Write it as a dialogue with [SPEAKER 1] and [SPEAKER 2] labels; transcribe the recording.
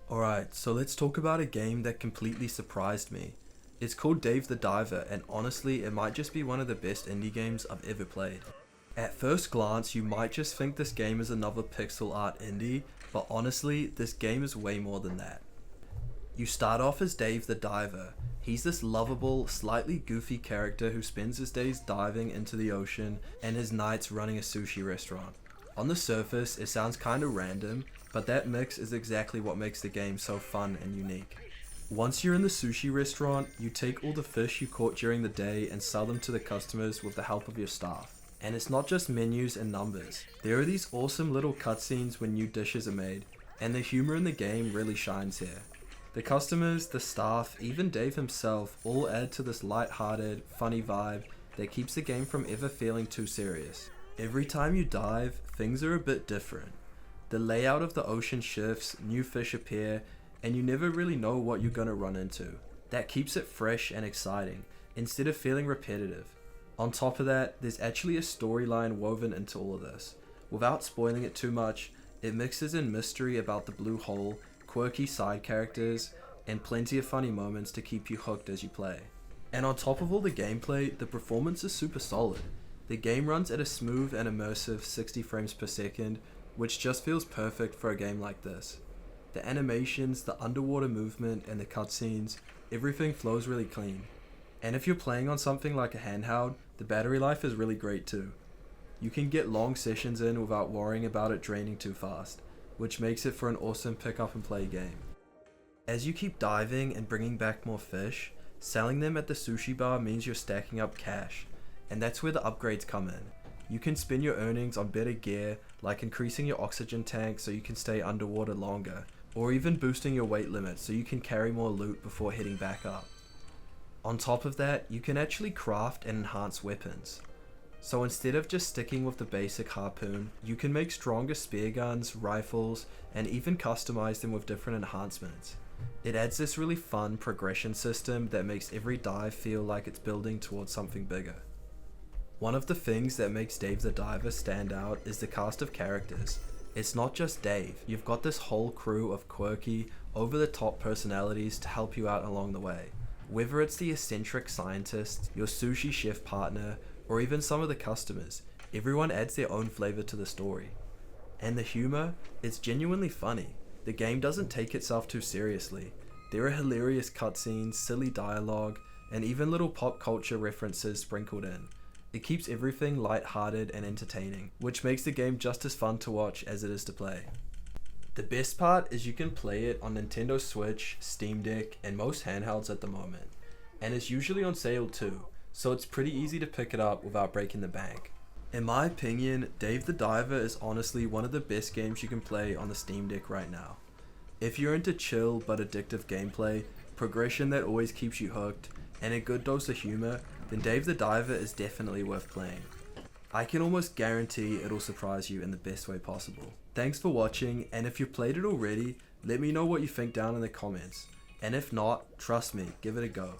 [SPEAKER 1] Alright, so let's talk about a game that completely surprised me. It's called Dave the Diver, and honestly, it might just be one of the best indie games I've ever played. At first glance, you might just think this game is another pixel art indie, but honestly, this game is way more than that. You start off as Dave the Diver. He's this lovable, slightly goofy character who spends his days diving into the ocean and his nights running a sushi restaurant. On the surface, it sounds kinda random, but that mix is exactly what makes the game so fun and unique. Once you're in the sushi restaurant, you take all the fish you caught during the day and sell them to the customers with the help of your staff. And it's not just menus and numbers. There are these awesome little cutscenes when new dishes are made, and the humor in the game really shines here. The customers, the staff, even Dave himself all add to this light-hearted, funny vibe that keeps the game from ever feeling too serious. Every time you dive, things are a bit different. The layout of the ocean shifts, new fish appear, and you never really know what you're gonna run into. That keeps it fresh and exciting, instead of feeling repetitive. On top of that, there's actually a storyline woven into all of this. Without spoiling it too much, it mixes in mystery about the blue hole, quirky side characters, and plenty of funny moments to keep you hooked as you play. And on top of all the gameplay, the performance is super solid. The game runs at a smooth and immersive 60 frames per second, which just feels perfect for a game like this. The animations, the underwater movement, and the cutscenes, everything flows really clean. And if you're playing on something like a handheld, the battery life is really great too. You can get long sessions in without worrying about it draining too fast, which makes it for an awesome pick up and play game. As you keep diving and bringing back more fish, selling them at the sushi bar means you're stacking up cash, and that's where the upgrades come in. You can spend your earnings on better gear, like increasing your oxygen tank so you can stay underwater longer, or even boosting your weight limit so you can carry more loot before heading back up. On top of that, you can actually craft and enhance weapons. So instead of just sticking with the basic harpoon, you can make stronger spear guns, rifles, and even customize them with different enhancements. It adds this really fun progression system that makes every dive feel like it's building towards something bigger. One of the things that makes Dave the Diver stand out is the cast of characters. It's not just Dave, you've got this whole crew of quirky, over-the-top personalities to help you out along the way. Whether it's the eccentric scientist, your sushi chef partner, or even some of the customers, everyone adds their own flavor to the story. And the humor, it's genuinely funny. The game doesn't take itself too seriously. There are hilarious cutscenes, silly dialogue, and even little pop culture references sprinkled in. It keeps everything light-hearted and entertaining, which makes the game just as fun to watch as it is to play. The best part is you can play it on Nintendo Switch, Steam Deck, and most handhelds at the moment. And it's usually on sale too, so it's pretty easy to pick it up without breaking the bank. In my opinion, Dave the Diver is honestly one of the best games you can play on the Steam Deck right now. If you're into chill but addictive gameplay, progression that always keeps you hooked, and a good dose of humor, then Dave the Diver is definitely worth playing. I can almost guarantee it'll surprise you in the best way possible. Thanks for watching, and if you've played it already, let me know what you think down in the comments. And if not, trust me, give it a go.